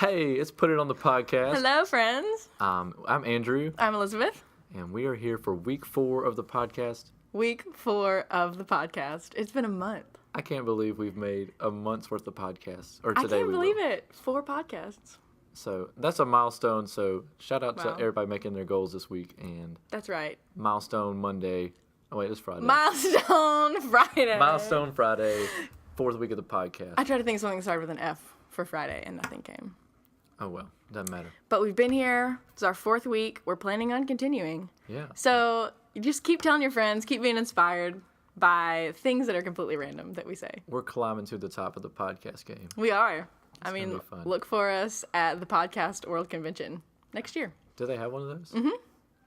Hey, it's Put It on the Podcast. Hello, friends. I'm Andrew, I'm Elizabeth. and we are here for week 4 of the podcast. Week 4 of the podcast. It's been a month. I can't believe we've made a month's worth of podcasts. Or I today can't we believe will. it. 4 podcasts. So that's a milestone. So shout out Wow. to everybody making their goals this week. And That's right. milestone Monday. Oh wait, it's Friday. Milestone Friday. Milestone Friday, 4th week of the podcast. I tried to think of something started with an F for Friday, and nothing came. Oh well, doesn't matter. But we've been here. It's our 4th week. We're planning on continuing. Yeah. So you just keep telling your friends, keep being inspired by things that are completely random that we say. We're climbing to the top of the podcast game. We are. I gonna mean, be fun. look for us at the Podcast World Convention next year. Do they have one of those? Mm-hmm.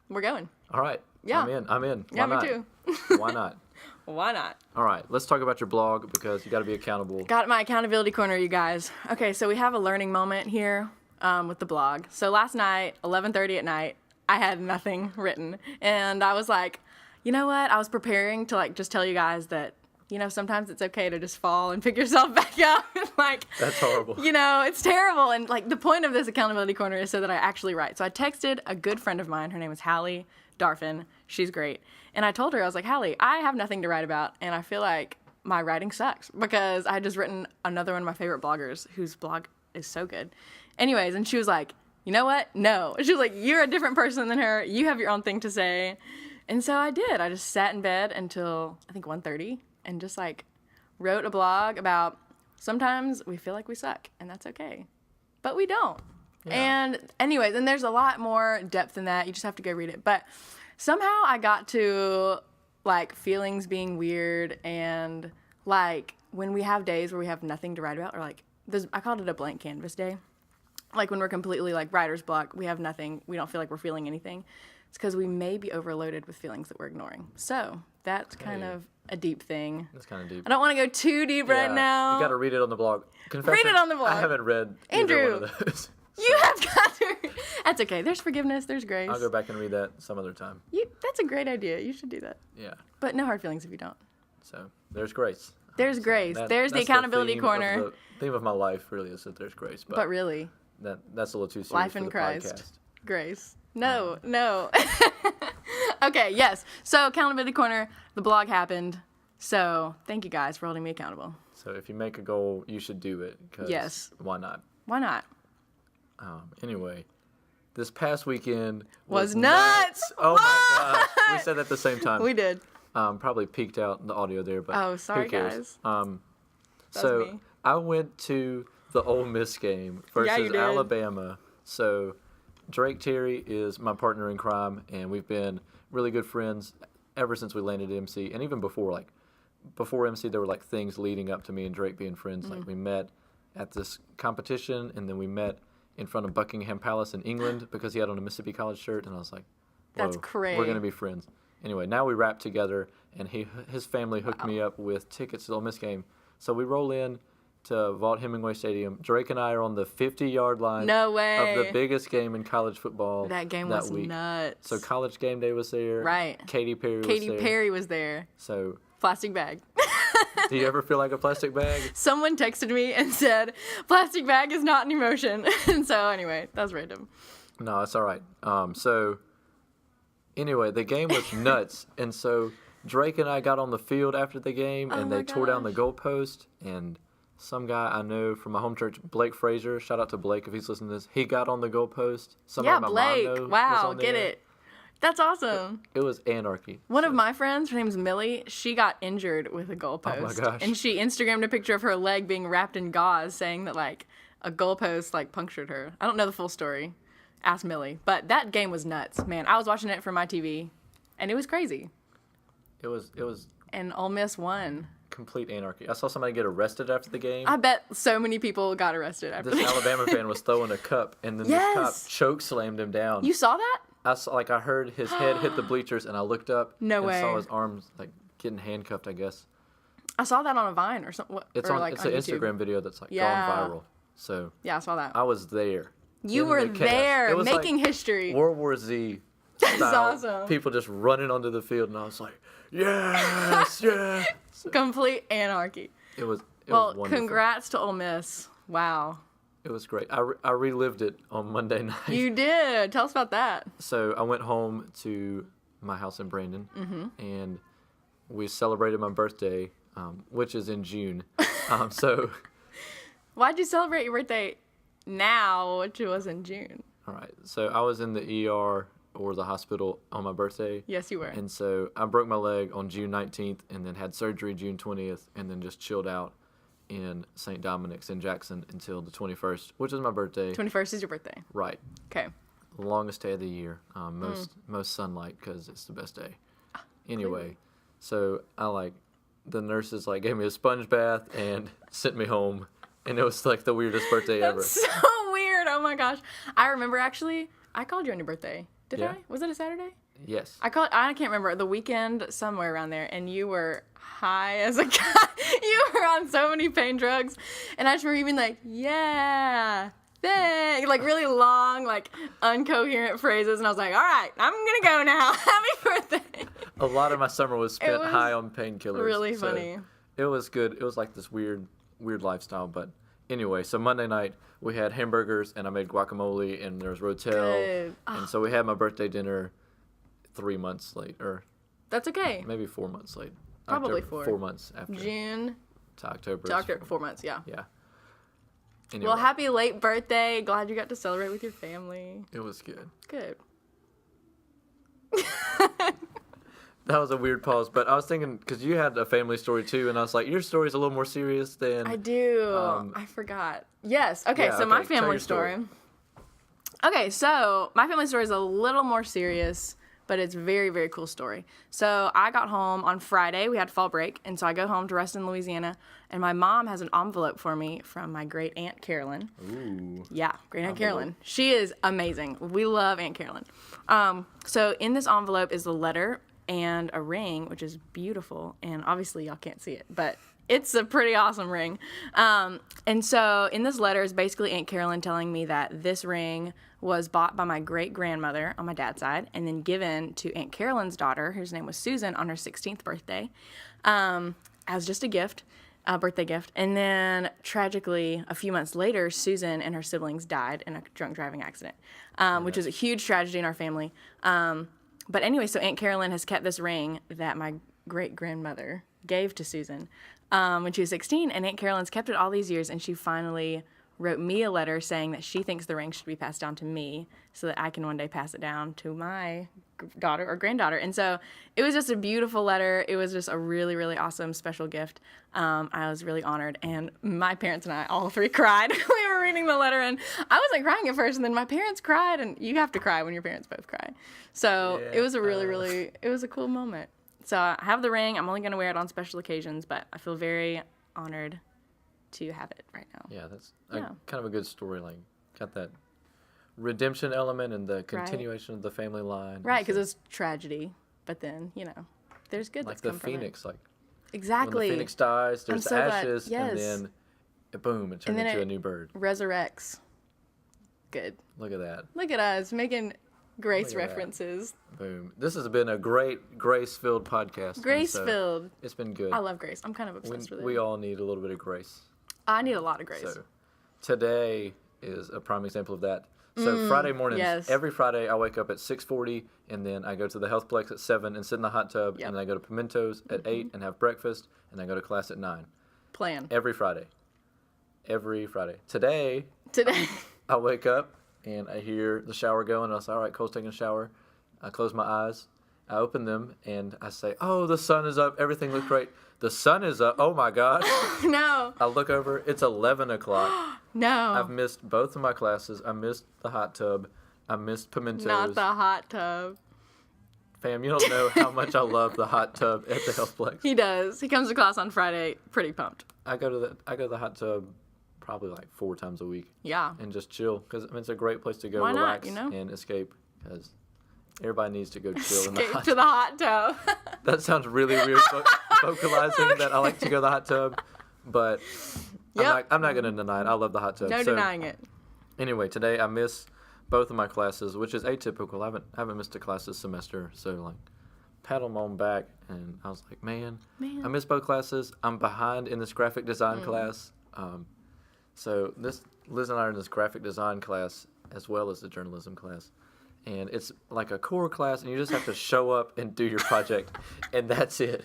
We're going. All right. Yeah. I'm in. Why Yeah, not? me too. Why not? Why not? All right, let's talk about your blog because you got to be accountable. Got my accountability corner, you guys. Okay, so we have a learning moment here with the blog. So last night, 11:30 at night, I had nothing written. And I was like, you know what? I was preparing to just tell you guys that, sometimes it's okay to just fall and pick yourself back up. That's horrible. It's terrible. And the point of this accountability corner is so that I actually write. So I texted a good friend of mine. Her name is Hallie Darfin. She's great. And I told her, I was like, Hallie, I have nothing to write about. And I feel like my writing sucks because I had just written another one of my favorite bloggers whose blog is so good. Anyways, and she was like, you know what? No. She was like, you're a different person than her. You have your own thing to say. And so I did. I just sat in bed until I think 1:30 and just wrote a blog about sometimes we feel like we suck and that's okay. But we don't. Yeah. And anyways, and there's a lot more depth in that. You just have to go read it. But somehow I got to feelings being weird and when we have days where we have nothing to write about or I called it a blank canvas day. When we're completely writer's block, we have nothing, we don't feel like we're feeling anything. It's because we may be overloaded with feelings that we're ignoring. So that's kind of a deep thing. That's kind of deep. I don't want to go too deep right now. You got to read it on the blog. Confession, Read it on the blog. I haven't read Andrew, either one of those. You have got to. That's okay. There's forgiveness. There's grace. I'll go back and read that some other time. That's a great idea. You should do that. Yeah. But no hard feelings if you don't. So there's grace. There's grace. There's the that's accountability theme corner. The theme of my life really is that there's grace. But really, that's a little too serious life for in the Christ. podcast. Grace. No. Okay, yes. So accountability corner, the blog happened. So thank you guys for holding me accountable. So if you make a goal, you should do it. 'Cause Yes. Why not? Why not? Anyway, this past weekend Was nuts. Oh my gosh. We said that at the same time. We did. Probably peaked out the audio there, but Oh, sorry, who cares? guys. So me. I went to the Ole Miss game Yeah, versus you did. Alabama. So Drake Terry is my partner in crime, and we've been really good friends ever since we landed at MC. And even before, before MC, there were things leading up to me and Drake being friends. Mm-hmm. We met at this competition, and then we met in front of Buckingham Palace in England because he had on a Mississippi College shirt, and I was like, whoa, That's crazy. we're going to be friends. Anyway, now we rap together, and his family hooked me up with tickets to the Ole Miss game. So we roll in to Vaught Hemingway Stadium. Drake and I are on the 50-yard line No way. of the biggest game in college football That game that was week. nuts. So College Game Day was there. Right. Katy Perry was Katy there. Perry was there. So Plastic bag. do you ever feel like a plastic bag? Someone texted me and said, plastic bag is not an emotion. And so anyway, that was random. No, it's all right. So anyway, the game was nuts. And so Drake and I got on the field after the game, and my they tore down the gosh. goalpost. And some guy I know from my home church, Blake Frazier, shout out to Blake if he's listening to this, he got on the goalpost. Somebody Yeah, my mom Blake. know was Wow, on get there. it. That's awesome. It was anarchy. One of my friends, her name's Millie, she got injured with a goalpost. Oh my gosh. And she Instagrammed a picture of her leg being wrapped in gauze, saying that a goalpost punctured her. I don't know the full story. Ask Millie. But that game was nuts, man. I was watching it from my TV, and it was crazy. It was And Ole Miss won. complete anarchy. I saw somebody get arrested after the game. I bet so many people got arrested after This the Alabama fan was throwing a cup, and then Yes. this cop choke slammed him down. You saw that? I saw, I heard his head hit the bleachers, and I looked up No and way. saw his arms getting handcuffed, I guess. I saw that on a Vine or something. It's or it's an YouTube. Instagram video that's Yeah. gone viral. So Yeah, I saw that. I was there. You in were the chaos. there It was making history. World War Z That's style. awesome. People just running onto the field, and I was like, yes, yeah. So Complete anarchy. it was Well, wonderful. congrats to Ole Miss. Wow. It was great. I relived it on Monday night. You did. Tell us about that. So I went home to my house in Brandon, and we celebrated my birthday, which is in June. So, Why'd you celebrate your birthday now, which was in June? all right. So I was in the ER or the hospital on my birthday. Yes, you were. And so I broke my leg on June 19th and then had surgery June 20th and then just chilled out in St. Dominic's in Jackson until the 21st, which is my birthday. 21st is your birthday. Right. Okay. Longest day of the year. Most sunlight because it's the best day. Anyway, so the nurses gave me a sponge bath and sent me home. And it was the weirdest birthday ever. That's so weird. Oh my gosh. I remember actually, I called you on your birthday. Did Yeah. I? Was it a Saturday? Yes. I can't remember, the weekend somewhere around there, and you were high as a guy. You were on so many pain drugs, and I just remember you being like, yeah, thanks, really long, uncoherent phrases, and I was like, all right, I'm gonna go now. Happy birthday. A lot of my summer was spent was high on painkillers. really so funny. It was good. It was this weird lifestyle. But anyway, so Monday night we had hamburgers and I made guacamole and there was Rotel. Good. And so we had my birthday dinner 3 months late, or That's okay. maybe 4 months late. Probably October, 4. 4 months after. June To October. to October, 4 months, yeah. Yeah. Anyway, Well, happy late birthday. Glad you got to celebrate with your family. it was good. Good. That was a weird pause, but I was thinking, because you had a family story too, and I was like, your story's a little more serious than... I do. I forgot. Yes. Okay, Yeah, so my okay, tell family your story. story. Okay, so my family story is a little more serious, but it's a very, very cool story. So I got home on Friday. We had fall break, and so I go home to Ruston, Louisiana, and my mom has an envelope for me from my great Aunt Carolyn. Ooh. Yeah, great Aunt Carolyn. She is amazing. We love Aunt Carolyn. So in this envelope is a letter and a ring, which is beautiful, and obviously y'all can't see it, but it's a pretty awesome ring. And so in this letter is basically Aunt Carolyn telling me that this ring was bought by my great-grandmother on my dad's side and then given to Aunt Carolyn's daughter, whose name was Susan, on her 16th birthday, as just a gift, a birthday gift. And then tragically, a few months later, Susan and her siblings died in a drunk driving accident, which is a huge tragedy in our family. But anyway, so Aunt Carolyn has kept this ring that my great-grandmother gave to Susan when she was 16, and Aunt Carolyn's kept it all these years, and she finally wrote me a letter saying that she thinks the ring should be passed down to me so that I can one day pass it down to my daughter or granddaughter. And so it was just a beautiful letter. It was just a really, really awesome special gift. I was really honored, and my parents and I all three cried. We were reading the letter, and I wasn't crying at first, and then my parents cried, and you have to cry when your parents both cry. So Yeah, it was a really, it was a cool moment. So I have the ring. I'm only going to wear it on special occasions, but I feel very honored to have it right now. Yeah, that's Yeah. kind of a good story. Got that redemption element and the continuation of the family line. Right, because it's tragedy, but then, there's good like that's the come from it. phoenix, Exactly. when the phoenix dies, there's so glad- ashes, yes. and then boom, it turns then into it- a new bird. Resurrects. Good. Look at that. Look at us making Grace Look at that. references. Boom. This has been a great grace-filled podcast. and so Grace-filled. It's been good. I love Grace. I'm kind of obsessed with it. We all need a little bit of grace. I need a lot of Grace. So today is a prime example of that. So Friday mornings, yes. every Friday I wake up at 6:40 and then I go to the Healthplex at 7 and sit in the hot tub, Yep. and then I go to Pimentos at 8 and have breakfast, and then I go to class at 9. Plan. Every Friday. Every Friday. Today Today. I wake up and I hear the shower going, and I say, all right, Cole's taking a shower. I close my eyes. I open them and I say, oh, the sun is up. Everything looks great. The sun is up. Oh my gosh. No. I look over. It's 11 o'clock. No. I've missed both of my classes. I missed the hot tub. I missed Pimentos. Not the hot tub. Fam, you don't know how much I love the hot tub at the Healthplex. He does. He comes to class on Friday pretty pumped. I go to the hot tub probably 4 times a week Yeah. and just chill, because it's a great place to go Why not, relax you know? and escape, because everybody needs to go chill in the Escape hot to the hot tub. That sounds really weird, vocalizing that I like to go to the hot tub, but Yep. I'm not going to deny it. I love the hot tub. No So, denying it. anyway, today I miss both of my classes, which is atypical. I haven't missed a class this semester, so pat them on back, and I was like, man, I missed both classes. I'm behind in this graphic design class. So Liz and I are in this graphic design class as well as the journalism class. And it's like a core class, and you just have to show up and do your project, and that's it.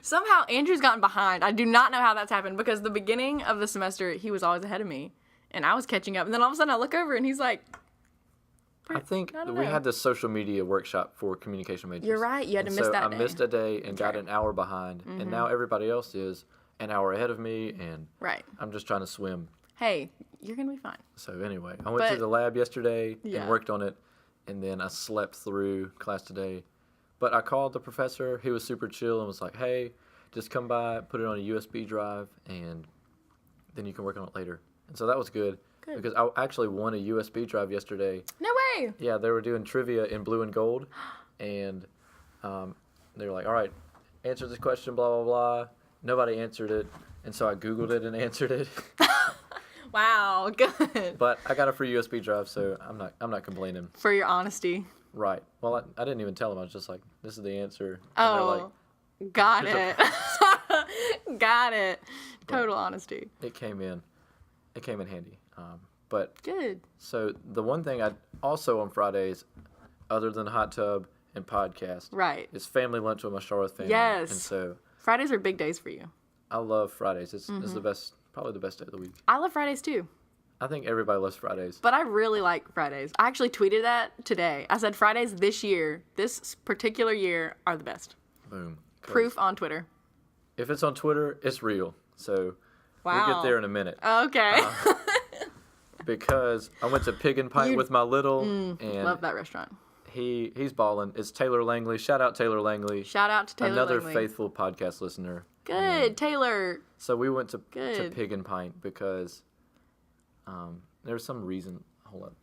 Somehow Andrew's gotten behind. I do not know how that's happened because the beginning of the semester, he was always ahead of me, and I was catching up. And then all of a sudden I look over, and he's like, I think I don't we know. had this social media workshop for communication majors. You're right. You had to And miss so that I day. missed a day and got right. an hour behind, and now everybody else is an hour ahead of me, and Right. I'm just trying to swim. Hey, you're going to be fine. So anyway, I went to But- the lab yesterday Yeah. and worked on it, and then I slept through class today. But I called the professor. He was super chill and was like, hey, just come by, put it on a USB drive, and then you can work on it later. And so that was good. Good. Because I actually won a USB drive yesterday. No way. Yeah, they were doing trivia in blue and gold, and they were like, all right, answer this question, blah, blah, blah. Nobody answered it, and so I Googled it and answered it. Wow, good. But I got a free USB drive, so I'm not complaining. For your honesty. Right. Well, I didn't even tell them. I was just like, this is the answer. And they're like, Oh, got Here's it. Got it. Total honesty. it came in handy. But Good. so the one thing I also on Fridays, other than hot tub and podcast, Right. is family lunch with my Charlotte family. Yes. And so Fridays are big days for you. I love Fridays. It's Mm-hmm. the best, probably the best day of the week. I love Fridays too. I think everybody loves Fridays. But I really like Fridays. I actually tweeted that today. I said Fridays this particular year, are the best. Boom. 'Cause Proof on Twitter. If it's on Twitter, it's real. So we'll Wow. get there in a minute. Okay. Because I went to Pig and Pint You- with my little, and Love that restaurant. he's balling. It's Taylor Langley. Shout out Taylor Langley. Shout out to Taylor Another Langley. faithful podcast listener. Good, Taylor. So we went to Good. Pig and Pint because there was some reason. Hold up.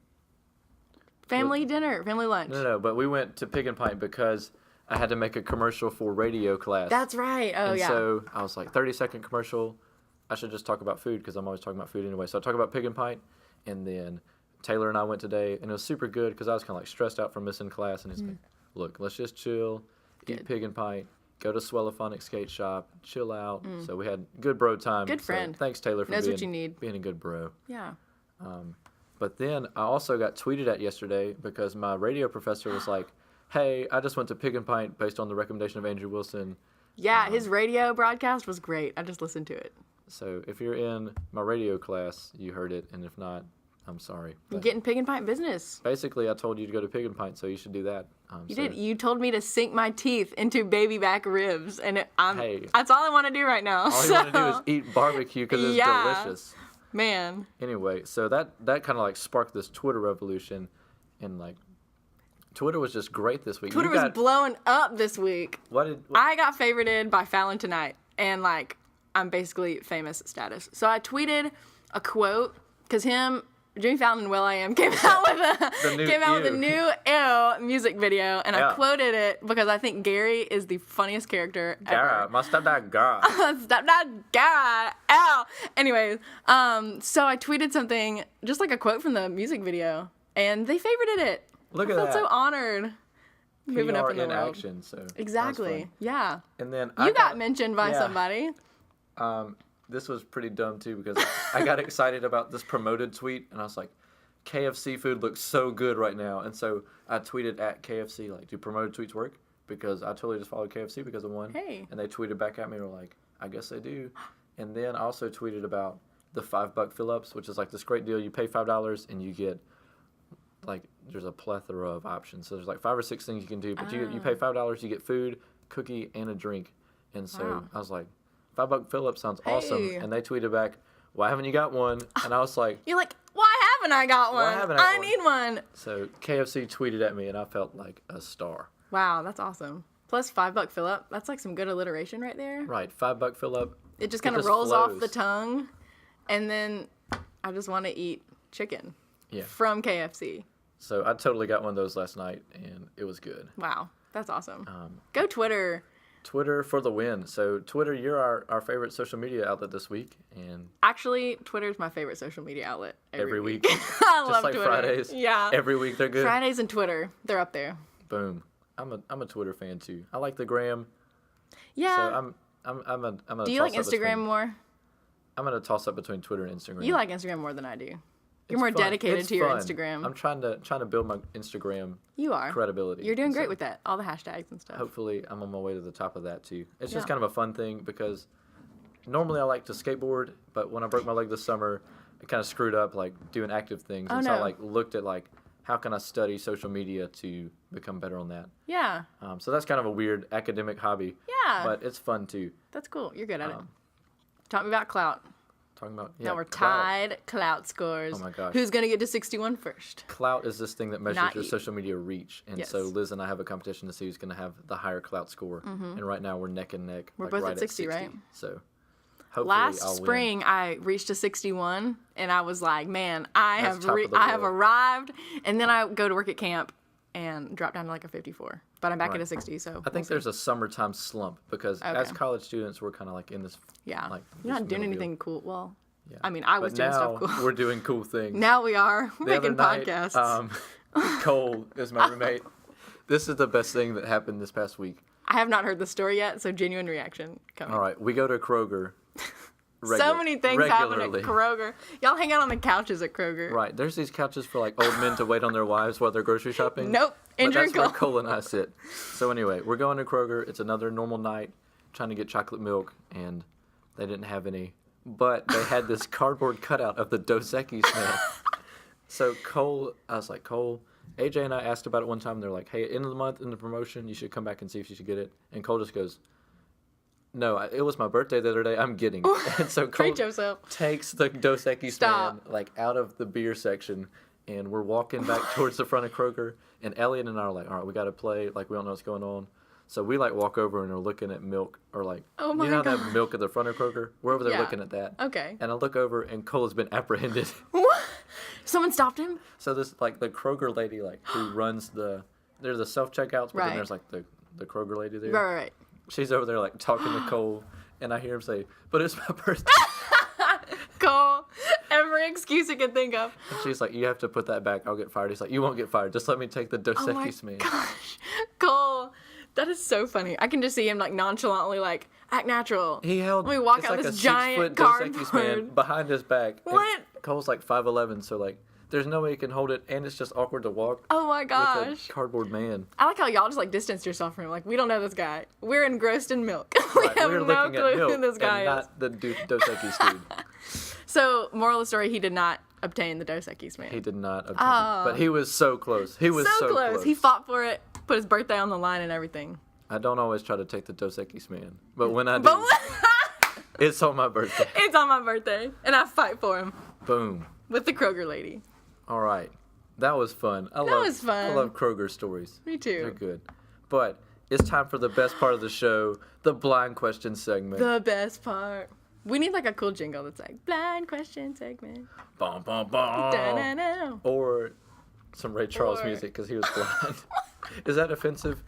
Family dinner, family lunch. No, but we went to Pig and Pint because I had to make a commercial for radio class. That's right. Oh, and yeah. so I was like, 30-second commercial. I should just talk about food because I'm always talking about food anyway. So I talk about Pig and Pint, and then Taylor and I went today, and it was super good because I was kind of like stressed out from missing class, and he's like, look, let's just chill, eat Mm. Good. Pig and Pint, go to Swellophonic Skate Shop, chill out. So we had good bro time. Good So friend. thanks, Taylor, for Knows being, what you need. being a good bro. Yeah. But then I also got tweeted at yesterday because my radio professor was like, hey, I just went to Pig and Pint based on the recommendation of Andrew Wilson. Yeah, his radio broadcast was great. I just listened to it. So if you're in my radio class, you heard it, and if not, I'm sorry. You're But getting Pig and Pint business. basically, I told you to go to Pig and Pint, so you should do that. You did. You told me to sink my teeth into baby back ribs, and Hey. that's all I want to do right now. All you want to do is eat barbecue because it's Yeah. delicious. Man, Anyway, so that kind of like sparked this Twitter revolution, and like Twitter was just great this week. Twitter You was got, blowing up this week. what I got favorited by Fallon Tonight, and like I'm basically famous status. So I tweeted a quote because Jimmy Fallon and will.i.am came out with a new new Ew music video, and Yeah. I quoted it because I think Gary is the funniest character Gara, ever. my stepdad Gara. Stop that guy. Ow. Anyways, so I tweeted something, just like a quote from the music video, and they favorited it. Look I at felt that. so honored. Moving PR up in the in world. action. So that was Exactly. fun. Yeah. And then You got mentioned by yeah. somebody. This was pretty dumb too because I got excited about this promoted tweet and I was like, KFC food looks so good right now. And so I tweeted at KFC, like, do promoted tweets work? Because I totally just followed KFC because of one. Hey. And they tweeted back at me and were like, I guess they do. And then I also tweeted about the $5 fill-ups, which is like this great deal. You pay $5 and you get, like, there's a plethora of options. So there's like 5 or 6 things you can do. But you pay $5, you get food, cookie, and a drink. And so Wow. I was like, $5 fill-up sounds awesome. Hey. And they tweeted back, why haven't you got one? And I was like, You're like, why haven't I got one? Why haven't I got one? need one. so KFC tweeted at me and I felt like a star. Wow, that's awesome. Plus $5 fill up. That's like some good alliteration right there. Right, $5 fill-up. It just kind of just rolls off flows. the tongue. And then I just want to eat chicken Yeah. from KFC. So I totally got one of those last night and it was good. Wow, that's awesome. Go Twitter. Twitter for the win. So Twitter, you're our favorite social media outlet this week, and Actually, Twitter's my favorite social media outlet every week. I just love like Twitter. Fridays. Yeah. Every week they're good. Fridays and Twitter, they're up there. Boom. I'm a Twitter fan too. I like the gram. Yeah. So I'm a Do you like toss up Instagram between- more? I'm gonna toss up between Twitter and Instagram. You like Instagram more than I do. You're more fun. dedicated It's to your fun. Instagram. I'm trying to build my Instagram You are. credibility. You're doing And great so with that. All the hashtags and stuff. Hopefully, I'm on my way to the top of that too. It's just Yeah. kind of a fun thing because normally I like to skateboard, but when I broke my leg this summer, I kind of screwed up like doing active things, Oh, and so I no. like looked at like how can I study social media to become better on that. Yeah. So that's kind of a weird academic hobby, Yeah. but it's fun too. That's cool. You're good at it. Um, Talk me about clout. Talking about Now we're clout. tied. Clout scores. Oh my gosh. Who's going to get to 61 first? Clout is this thing that measures Not your you. social media reach, and so Yes. Liz and I have a competition to see who's going to have the higher clout score. And right now we're neck and neck. We're like, both right at 60, right? So hopefully Last I'll spring, I reached a 61, and I was like, "Man, I That's have top of the I have world. arrived." And then I go to work at camp and drop down to like a 54, but I'm back Right. at a 60. So I think there's a summertime slump because as Okay. college students we're kind of like in this. yeah, like, you're this not doing middle anything cool. Well, Yeah. I mean, I was But doing now stuff cool. we're doing cool things. Now we are. We're The other making night, podcasts. Cole is my roommate. This is the best thing that happened this past week. I have not heard the story yet, so genuine reaction coming. All right, we go to Kroger. So many things happen at regularly. Kroger. Y'all hang out on the couches at Kroger. Right, there's these couches for like old men to wait on their wives while they're grocery shopping. Nope. But Andrew that's and where Cole. Cole and I sit. So anyway, we're going to Kroger. It's another normal night, trying to get chocolate milk, and they didn't have any. But they had this cardboard cutout of the Dos Equis man. So Cole, I was like, Cole, AJ and I asked about it one time. They're like, hey, end of the month in the promotion, you should come back and see if you should get it. And Cole just goes, no, it was my birthday the other day. I'm getting it. And so Cole Preach yourself. takes the Dos Equis Stop. man like out of the beer section, and we're walking back towards the front of Kroger. And Elliot and I are like, all right, we got to play. Like, we don't know what's going on. So we like walk over and are looking at milk, or like, Oh my you know how they God. have milk at the front of Kroger? We're over there Yeah. looking at that. Okay. And I look over, and Cole has been apprehended. What? Someone stopped him? So this like the Kroger lady like who runs there's the self checkouts, but Right. then there's like the Kroger lady there. Right, right. She's over there like talking to Cole, and I hear him say, "But it's my birthday." Cole, every excuse you can think of. And she's like, "You have to put that back. I'll get fired." He's like, "You won't get fired. Just let me take the Dos Oh my Equis man." gosh. Cole, that is so funny. I can just see him like nonchalantly like, act natural. He held. Let me walk it's out like this a giant 6-foot Dos Equis man cardboard. behind his back. And What? Cole's like 5'11", so like there's no way he can hold it, and it's just awkward to walk Oh my with gosh. a cardboard man. I like how y'all just like distanced yourself from him. Like, we don't know this guy. We're engrossed in milk. we Right, have we're no looking clue at milk who this guy and is. not the Dos Equis dude. So, moral of the story, he did not obtain the Dos Equis man. He did not obtain Ah. it, but he was so close. He was so close. He fought for it, put his birthday on the line and everything. I don't always try to take the Dos Equis man, but when I do, But it's on my birthday. it's on my birthday, and I fight for him Boom. with the Kroger lady. All right, that was fun. I was fun. I love Kroger stories. Me too. They're good. But it's time for the best part of the show, the blind question segment. The best part. We need like a cool jingle that's like blind question segment. Bum, bum, bum. Da-na-na. Or some Ray Charles Or- music because he was blind. Is that offensive?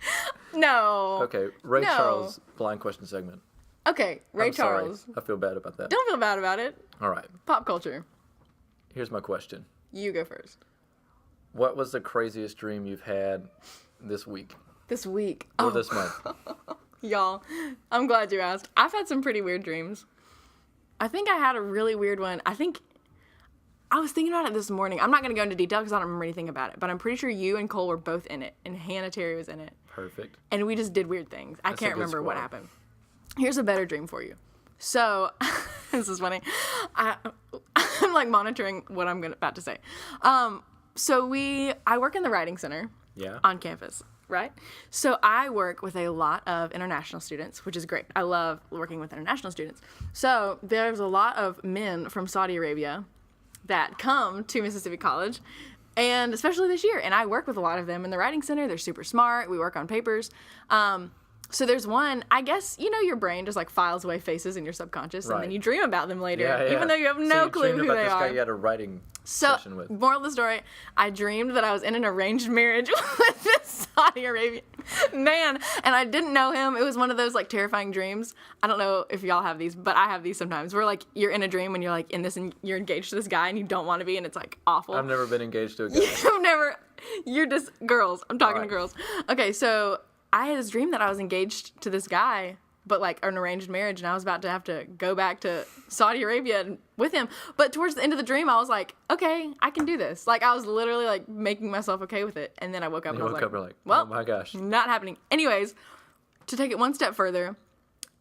No. Okay, Ray No. Charles blind question segment. Okay, Ray I'm sorry. Charles. I feel bad about that. Don't feel bad about it. All right, Pop culture. here's my question. You go first. What was the craziest dream you've had this week This week. or this month? Y'all, I'm glad you asked. I've had some pretty weird dreams. I think I had a really weird one. I was thinking about it this morning. I'm not going to go into detail because I don't remember anything about it, but I'm pretty sure you and Cole were both in it, and Hannah Terry was in it. Perfect. And we just did weird things. I That's a can't good remember what squad. happened. Here's a better dream for you. So, this is funny. I'm like monitoring what I'm about to say. I work in the writing center Yeah. on campus, right? So I work with a lot of international students, which is great. I love working with international students. So there's a lot of men from Saudi Arabia that come to Mississippi College, and especially this year. And I work with a lot of them in the writing center. They're super smart. We work on papers. So there's one, I guess, your brain just like files away faces in your subconscious, and then Right. you dream about them later, Yeah, yeah. even though you have So no you clue dreamed who about they this are. guy you had a writing So, session with. moral of the story, I dreamed that I was in an arranged marriage with this Saudi Arabian man, and I didn't know him. It was one of those, like, terrifying dreams. I don't know if y'all have these, but I have these sometimes, where, like, you're in a dream and you're, like, in this, and you're engaged to this guy, and you don't want to be, and it's, like, awful. I've never been engaged to a guy. You're just, girls. I'm talking to Right. girls. Okay, so I had this dream that I was engaged to this guy, but like an arranged marriage, and I was about to have to go back to Saudi Arabia with him. But towards the end of the dream, I was like, okay, I can do this. Like, I was literally like making myself okay with it. And then I woke up and I was like, well, oh my gosh. not happening. Anyways, to take it one step further,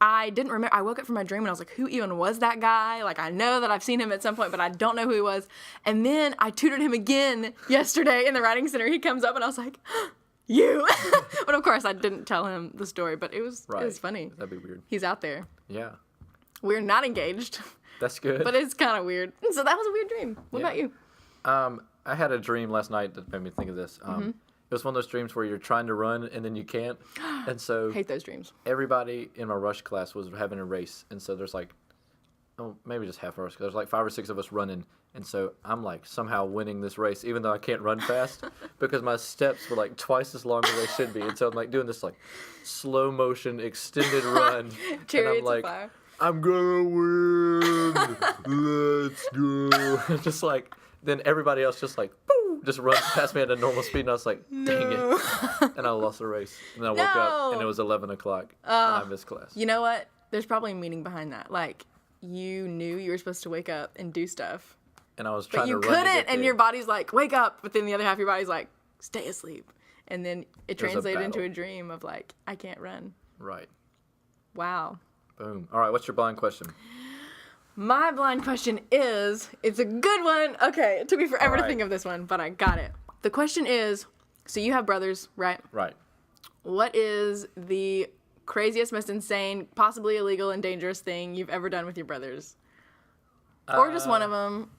I didn't remember. I woke up from my dream and I was like, who even was that guy? Like, I know that I've seen him at some point, but I don't know who he was. And then I tutored him again yesterday in the writing center. He comes up and I was like, you. But of course, I didn't tell him the story, but it was funny. That'd be weird. He's out there. Yeah. We're not engaged, That's good. but it's kind of weird. So that was a weird dream. What about you? I had a dream last night that made me think of this. It was one of those dreams where you're trying to run and then you can't. And so Hate those dreams. everybody in my rush class was having a race. And so there's like, maybe just half of us. There's like 5 or 6 of us running. And so I'm like somehow winning this race, even though I can't run fast because my steps were like twice as long as they should be. And so I'm like doing this like slow motion extended run. Chariots and I'm of like, fire. I'm gonna win. Let's go. Just like, then everybody else just like, boom, just runs past me at a normal speed. And I was like, dang it. And I lost the race. And then I woke up and it was 11 o'clock and I missed class. You know what? There's probably a meaning behind that. Like, you knew you were supposed to wake up and do stuff. And I was But trying to you run to get couldn't, and there. your body's like, wake up. But then the other half of your body's like, stay asleep. And then it was a translated into battle. a dream of like, I can't run. Right. Wow. Boom. All right, what's your blind question? My blind question is, it's a good one. Okay, it took me forever to right. think of this one, but I got it. The question is, so you have brothers, right? Right. What is the craziest, most insane, possibly illegal and dangerous thing you've ever done with your brothers? Or just one of them.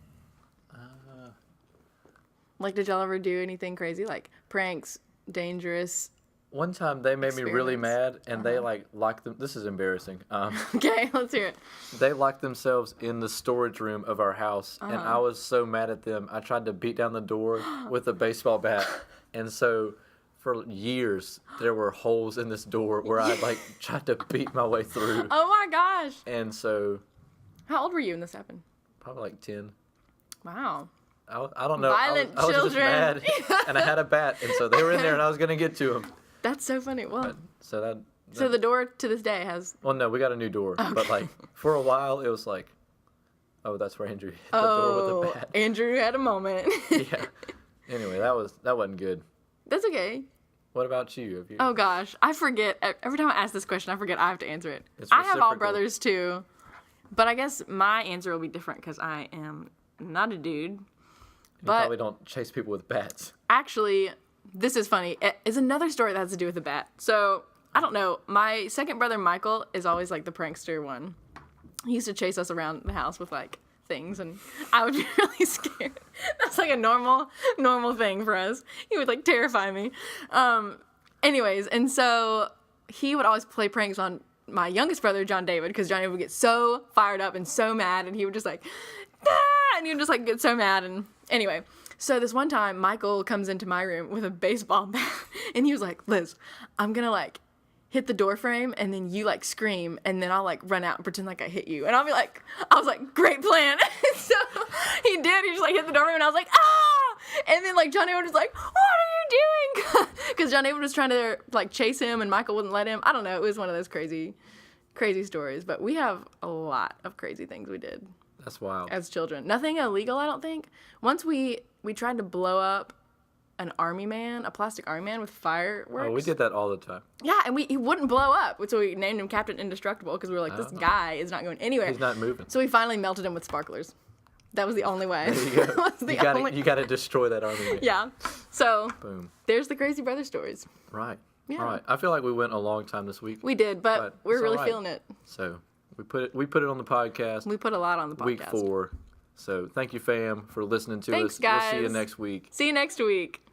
Like, did y'all ever do anything crazy? Like, pranks, dangerous? One time they made me really mad, Experiments. and they like locked them. This is embarrassing. Okay, let's hear it. They locked themselves in the storage room of our house, and I was so mad at them. I tried to beat down the door with a baseball bat, and so for years there were holes in this door where I like tried to beat my way through. Oh my gosh. And so How old were you when this happened? probably like 10. Wow. I don't know. Violent I was just children. mad, and I had a bat, and so they were in there, and I was gonna get to them. That's so funny. Well, So that. so the door to this day has... Well, no, we got a new door, but like for a while it was like, oh, that's where Andrew hit the door with a bat. Andrew had a moment. Yeah. Anyway, that wasn't good. That's okay. What about you? Have you? Oh gosh, I forget. Every time I ask this question, I forget I have to answer it. It's I have all reciprocal. brothers too, but I guess my answer will be different because I am not a dude. You But probably don't chase people with bats. actually, this is funny. It's another story that has to do with a bat. So I don't know. My second brother Michael is always like the prankster one. He used to chase us around the house with like things, and I would be really scared. That's like a normal thing for us. He would like terrify me. Anyways, and so he would always play pranks on my youngest brother John David, because John David would get so fired up and so mad, and he would just like, ah! And he would just like get so mad. And anyway, so this one time Michael comes into my room with a baseball bat, and he was like, Liz, I'm gonna like hit the door frame, and then you like scream, and then I'll like run out and pretend like I hit you. And I'll be like, I was like, great plan. So he did. He just like hit the door frame, and I was like, ah! And then like John David was like, what are you doing? Because John David was trying to like chase him, and Michael wouldn't let him. I don't know. It was one of those crazy stories. But we have a lot of crazy things we did That's wild. as children. Nothing illegal, I don't think. Once we tried to blow up an army man, a plastic army man with fireworks. Oh, we did that all the time. Yeah, and he wouldn't blow up. So we named him Captain Indestructible because we were like, this guy is not going anywhere. He's not moving. So we finally melted him with sparklers. That was the only way. There you go. That was the You gotta destroy that army. Man. Yeah. So Boom. there's the crazy brother stories. Right. Yeah. All right. I feel like we went a long time this week. We did, but we're it's really all right. feeling it. So we put it on the podcast. We put a lot on the podcast. Week 4. So thank you, fam, for listening to Thanks, us. We'll see you guys. next week. See you next week.